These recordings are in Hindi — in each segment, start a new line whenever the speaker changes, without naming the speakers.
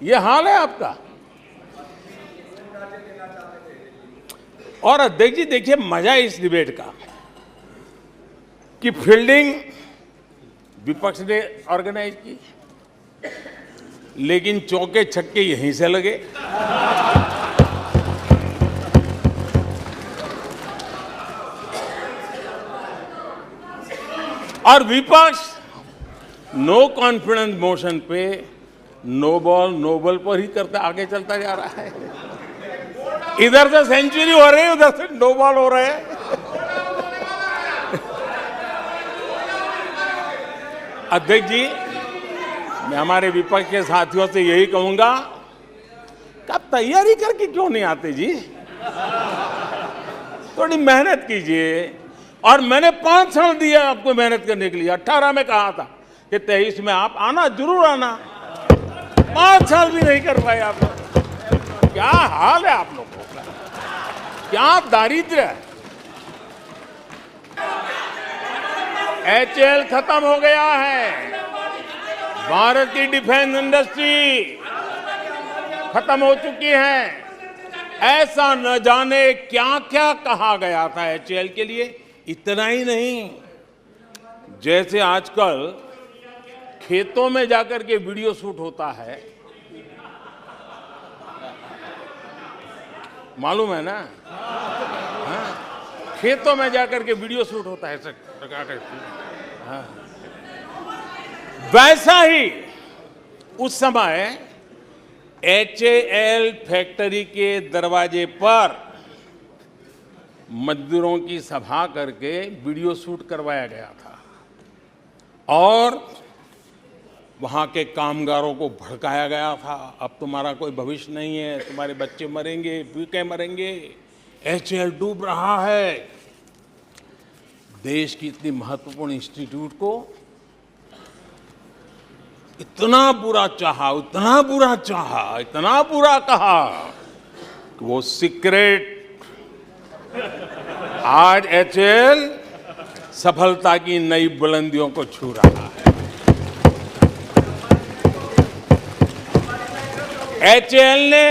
ये हाल है आपका। और अध्यक्ष जी देखिए, मजा इस डिबेट का कि फील्डिंग विपक्ष ने ऑर्गेनाइज की, लेकिन चौके छक्के यहीं से लगे। और विपक्ष नो कॉन्फिडेंस मोशन पे नो बॉल नो बॉल पर ही करता आगे चलता जा रहा है। इधर से सेंचुरी हो रही है, उधर से नो बॉल हो रहे हैं। अध्यक्ष जी, मैं हमारे विपक्ष के साथियों से यही कहूंगा कि आप तैयारी करके क्यों नहीं आते जी? थोड़ी मेहनत कीजिए। और मैंने 5 साल दिया आपको मेहनत करने के लिए। 18 में कहा था कि 23 में आप आना, जरूर आना। 5 साल भी नहीं कर पाए आप लोग। क्या हाल है आप लोगों का, क्या दारिद्र्य है। HAL खत्म हो गया है। भारत की डिफेंस इंडस्ट्री खत्म हो चुकी है। ऐसा न जाने क्या क्या कहा गया था HAL के लिए। इतना ही नहीं, जैसे आजकल खेतों में जाकर के वीडियो शूट होता है, मालूम है ना? हाँ, खेतों में जाकर के वीडियो शूट होता है। हाँ। वैसा ही उस समय HAL फैक्ट्री के दरवाजे पर मजदूरों की सभा करके वीडियो शूट करवाया गया था और वहां के कामगारों को भड़काया गया था। अब तुम्हारा कोई भविष्य नहीं है, तुम्हारे बच्चे मरेंगे, भूखे मरेंगे, HAL डूब रहा है। देश की इतनी महत्वपूर्ण इंस्टीट्यूट को इतना बुरा चाहा, इतना बुरा चाहा, इतना बुरा कहा कि वो सीक्रेट आज HAL सफलता की नई बुलंदियों को छू रहा है। HAL ने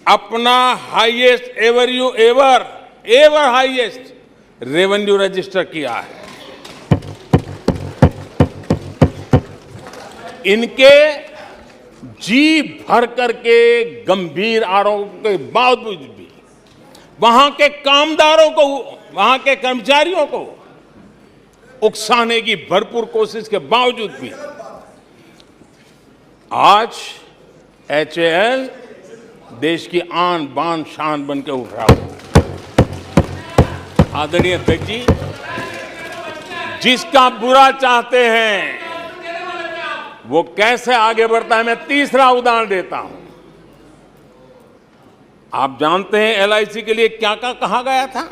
अपना highest ever highest revenue register किया है। इनके जी भर करके गंभीर आरोप के बावजूद भी वहां के कामदारों को, वहां के कर्मचारियों को उकसाने की भरपूर कोशिश के बावजूद भी आज HAL देश की आन बान शान बन के उठ रहा है। आदरणीय अध्यक्ष जी, जिसका बुरा चाहते हैं वो कैसे आगे बढ़ता है, मैं तीसरा उदाहरण देता हूं। आप जानते हैं LIC के लिए क्या क्या कहा गया था?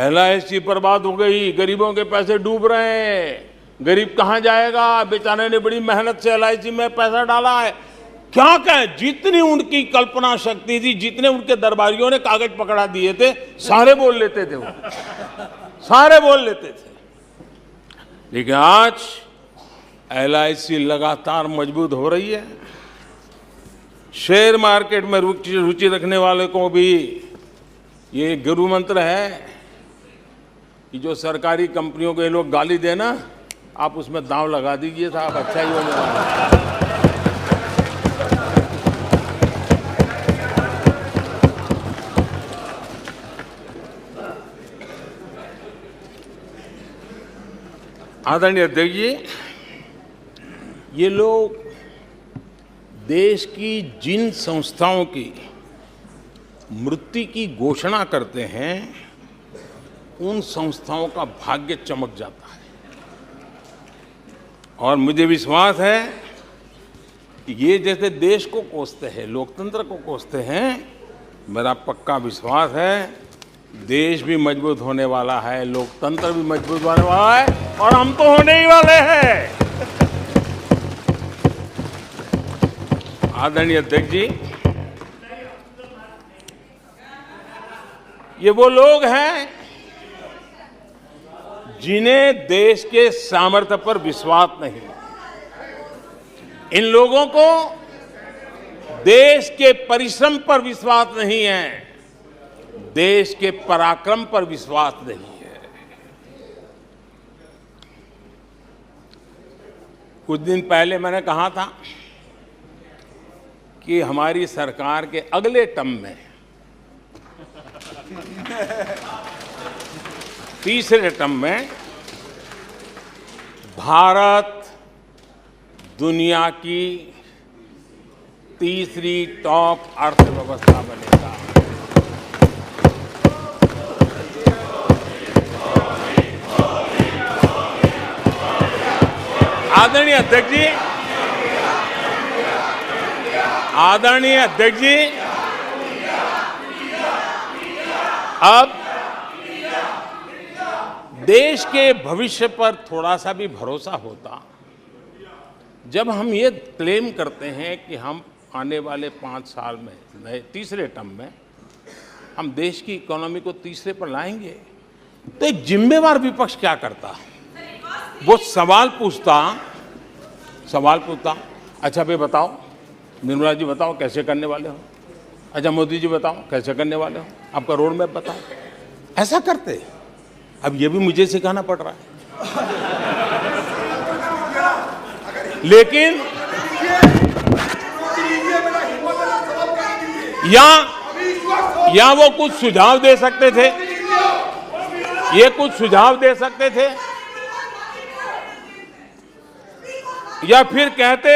LIC बर्बाद हो गई, गरीबों के पैसे डूब रहे हैं, गरीब कहां जाएगा, बेचारे ने बड़ी मेहनत से LIC में पैसा डाला है। क्या कहें, जितनी उनकी कल्पना शक्ति थी, जितने उनके दरबारियों ने कागज पकड़ा दिए थे, सारे बोल लेते थे वो, सारे बोल लेते थे। लेकिन आज LIC लगातार मजबूत हो रही है। शेयर मार्केट में रुचि रखने वाले को भी ये गुरु मंत्र है कि जो सरकारी कंपनियों को ये लोग गाली देना, आप उसमें दांव लगा दीजिए साहब, अच्छा ही होने वाला है। आदरणीय अध्यक्ष जी, ये लोग देश की जिन संस्थाओं की मृत्यु की घोषणा करते हैं, उन संस्थाओं का भाग्य चमक जाता है। और मुझे विश्वास है कि ये जैसे देश को कोसते हैं, लोकतंत्र को कोसते हैं, मेरा पक्का विश्वास है देश भी मजबूत होने वाला है, लोकतंत्र भी मजबूत होने वाला है, और हम तो होने ही वाले हैं। आदरणीय अध्यक्ष जी, ये वो लोग हैं जिन्हें देश के सामर्थ्य पर विश्वास नहीं, इन लोगों को देश के परिश्रम पर विश्वास नहीं है, देश के पराक्रम पर विश्वास नहीं है। कुछ दिन पहले मैंने कहा था कि हमारी सरकार के अगले टर्म में, तीसरे टर्म में, भारत दुनिया की तीसरी टॉप अर्थव्यवस्था बनेगा। आदरणीय अध्यक्ष जी, आदरणीय अध्यक्ष जी, अब देश के भविष्य पर थोड़ा सा भी भरोसा होता जब हम ये क्लेम करते हैं कि हम आने वाले 5 साल में, नए तीसरे टर्म में, हम देश की इकोनॉमी को तीसरे पर लाएंगे। तो एक जिम्मेवार विपक्ष क्या करता? वो सवाल पूछता, अच्छा भाई बताओ, निर्मला जी बताओ कैसे करने वाले हो, अच्छा मोदी जी बताओ कैसे करने वाले हो, आपका रोड मैप बताओ। ऐसा करते। अब ये भी मुझे सिखाना पड़ रहा है। लेकिन या वो कुछ सुझाव दे सकते थे, ये कुछ सुझाव दे सकते थे, या फिर कहते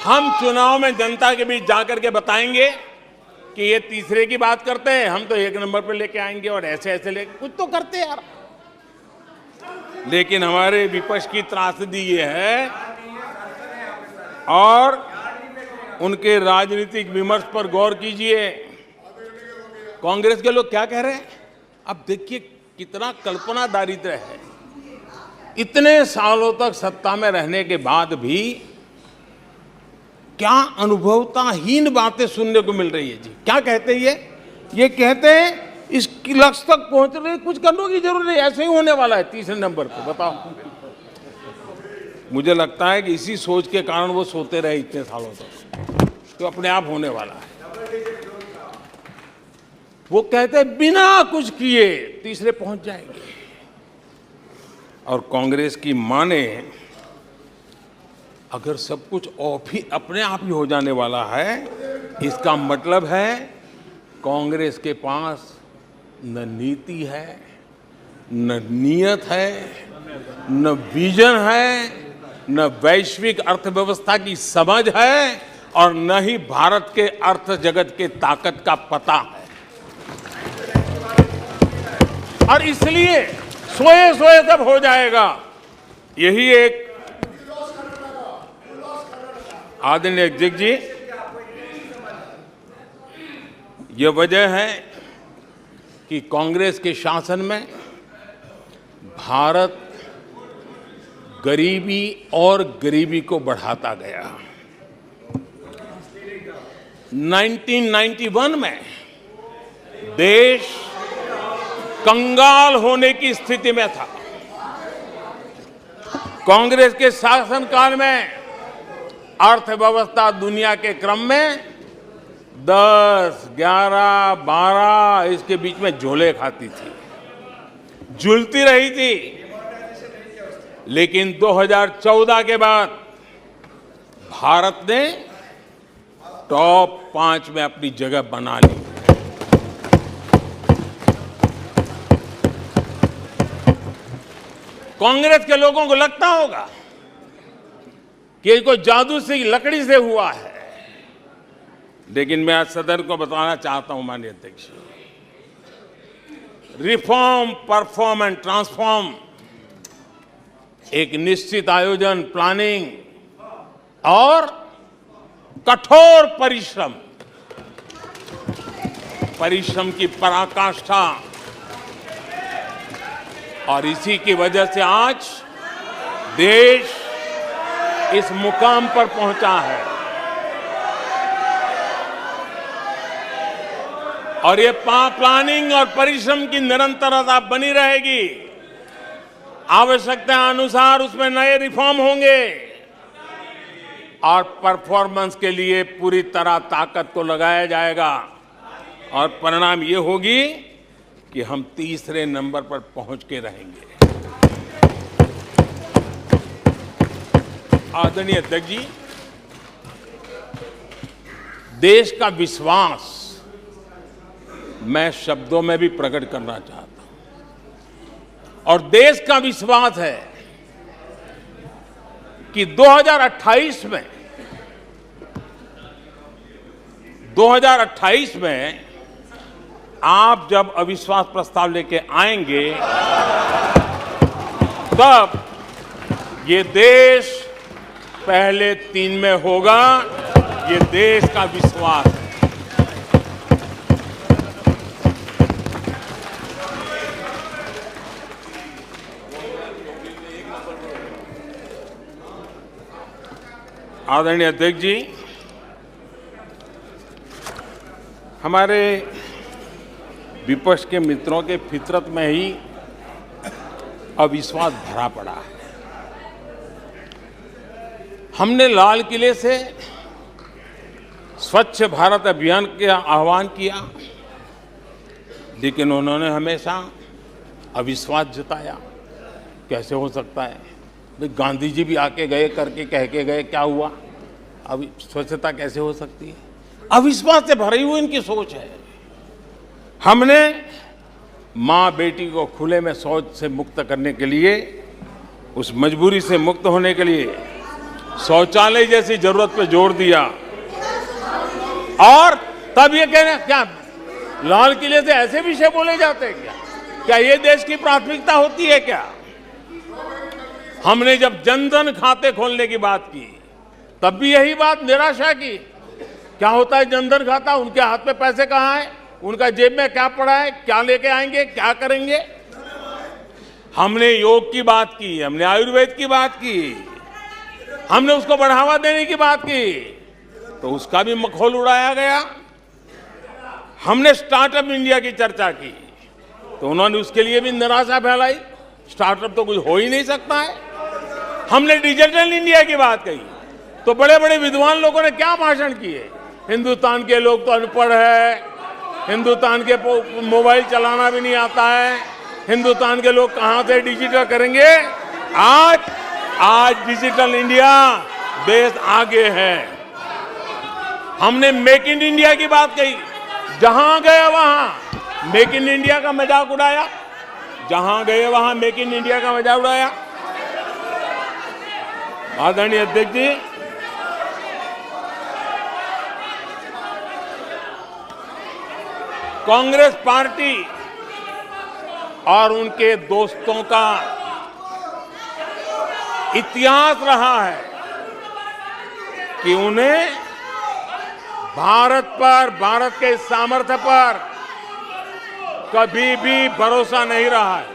हम चुनाव में जनता के बीच जाकर के बताएंगे कि ये तीसरे की बात करते हैं, हम तो 1 नंबर पर लेके आएंगे और ऐसे ऐसे लेके कुछ तो करते यार। लेकिन हमारे विपक्ष की त्रासदी ये है, और उनके राजनीतिक विमर्श पर गौर कीजिए। कांग्रेस के लोग क्या कह रहे हैं? अब देखिए कितना कल्पना दारिद्र्य है। इतने सालों तक सत्ता में रहने के बाद भी क्या अनुभवताहीन बातें सुनने को मिल रही है जी। क्या कहते हैं ये कहते हैं इस लक्ष्य तक पहुंचने कुछ करने की जरूरत नहीं, ऐसे ही होने वाला है तीसरे नंबर पे। बताओ, मुझे लगता है कि इसी सोच के कारण वो सोते रहे इतने सालों तक, तो अपने आप होने वाला है। वो कहते हैं बिना कुछ किए तीसरे पहुंच जाएंगे, और कांग्रेस की माने अगर सब कुछ अपने आप ही हो जाने वाला है, इसका मतलब है कांग्रेस के पास न नीति है, न नियत है, न विजन है, न वैश्विक अर्थव्यवस्था की समझ है, और न ही भारत के अर्थ जगत के ताकत का पता है। और इसलिए सोए सोए सब हो जाएगा, यही एक आदरणीय अध्यक्ष जी, ये वजह है कि कांग्रेस के शासन में भारत गरीबी और गरीबी को बढ़ाता गया। 1991 में देश कंगाल होने की स्थिति में था। कांग्रेस के शासनकाल में अर्थव्यवस्था दुनिया के क्रम में 10, 11, 12 इसके बीच में झोले खाती थी, झूलती रही थी। लेकिन 2014 के बाद भारत ने टॉप 5 में अपनी जगह बना ली। कांग्रेस के लोगों को लगता होगा कि ये कोई जादू से लकड़ी से हुआ है, लेकिन मैं आज सदन को बताना चाहता हूं माननीय अध्यक्ष, रिफॉर्म, परफॉर्म एंड ट्रांसफॉर्म एक निश्चित आयोजन, प्लानिंग और कठोर परिश्रम की पराकाष्ठा, और इसी की वजह से आज देश इस मुकाम पर पहुंचा है। और ये प्लानिंग और परिश्रम की निरंतरता बनी रहेगी। आवश्यकता अनुसार उसमें नए रिफॉर्म होंगे और परफॉर्मेंस के लिए पूरी तरह ताकत को लगाया जाएगा और परिणाम ये होगी कि हम तीसरे नंबर पर पहुंच के रहेंगे। आदरणीय अध्यक्ष जी, देश का विश्वास मैं शब्दों में भी प्रकट करना चाहता हूं और देश का विश्वास है कि 2028 में आप जब अविश्वास प्रस्ताव लेके आएंगे तब ये देश पहले 3 में होगा। ये देश का विश्वास है। आदरणीय अध्यक्ष जी, हमारे विपक्ष के मित्रों के फितरत में ही अविश्वास भरा पड़ा है। हमने लाल किले से स्वच्छ भारत अभियान का आह्वान किया, लेकिन उन्होंने हमेशा अविश्वास जताया। कैसे हो सकता है? भाई गांधी जी भी आके गए, करके कह के गए, क्या हुआ? अब स्वच्छता कैसे हो सकती है? अविश्वास से भरी हुई इनकी सोच है। हमने माँ बेटी को खुले में शौच से मुक्त करने के लिए, उस मजबूरी से मुक्त होने के लिए शौचालय जैसी जरूरत पे जोर दिया और तब ये कहना, क्या लाल किले से ऐसे विषय बोले जाते हैं? क्या ये देश की प्राथमिकता होती है क्या? हमने जब जन धन खाते खोलने की बात की तब भी यही बात निराशा की। क्या होता है जन धन खाता? उनके हाथ में पैसे कहाँ है? उनका जेब में क्या पड़ा है? क्या लेके आएंगे? क्या करेंगे? हमने योग की बात की, हमने आयुर्वेद की बात की, हमने उसको बढ़ावा देने की बात की, तो उसका भी मखौल उड़ाया गया। हमने स्टार्टअप इंडिया की चर्चा की तो उन्होंने उसके लिए भी निराशा फैलाई। स्टार्टअप तो कुछ हो ही नहीं सकता है। हमने डिजिटल इंडिया की बात कही तो बड़े बड़े विद्वान लोगों ने क्या भाषण किए। हिंदुस्तान के लोग तो अनपढ़ है, हिंदुस्तान के मोबाइल चलाना भी नहीं आता है, हिंदुस्तान के लोग कहां से डिजिटल करेंगे? आज डिजिटल इंडिया, देश आगे है। हमने मेक इन इंडिया की बात कही, जहां गए वहां मेक इन इंडिया का मजाक उड़ाया, जहां गए वहां मेक इन इंडिया का मजाक उड़ाया। आदरणीय अध्यक्ष जी, कांग्रेस पार्टी और उनके दोस्तों का इतिहास रहा है कि उन्हें भारत पर, भारत के सामर्थ्य पर कभी भी भरोसा नहीं रहा है।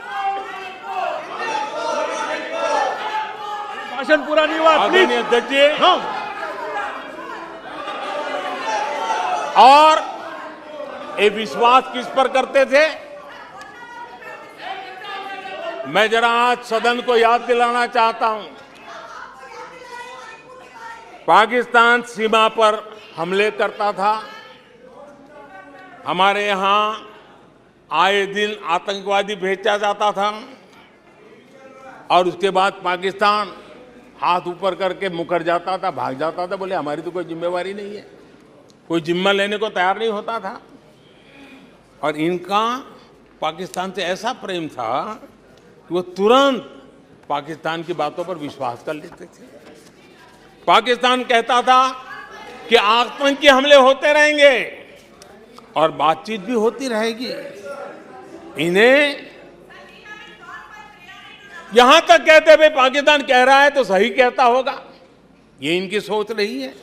भाषण पूरा नहीं हुआ,
आदरणीय अध्यक्ष जी, और ये विश्वास किस पर करते थे? मैं जरा आज सदन को याद दिलाना चाहता हूं। पाकिस्तान सीमा पर हमले करता था, हमारे यहां आए दिन आतंकवादी भेजा जाता था और उसके बाद पाकिस्तान हाथ ऊपर करके मुकर जाता था, भाग जाता था, बोले हमारी तो कोई जिम्मेवारी नहीं है, कोई जिम्मा लेने को तैयार नहीं होता था। और इनका पाकिस्तान से ऐसा प्रेम था कि वो तुरंत पाकिस्तान की बातों पर विश्वास कर लेते थे। पाकिस्तान कहता था कि आतंकी हमले होते रहेंगे और बातचीत भी होती रहेगी। इन्हें यहां तक कहते भाई पाकिस्तान कह रहा है तो सही कहता होगा, ये इनकी सोच रही है।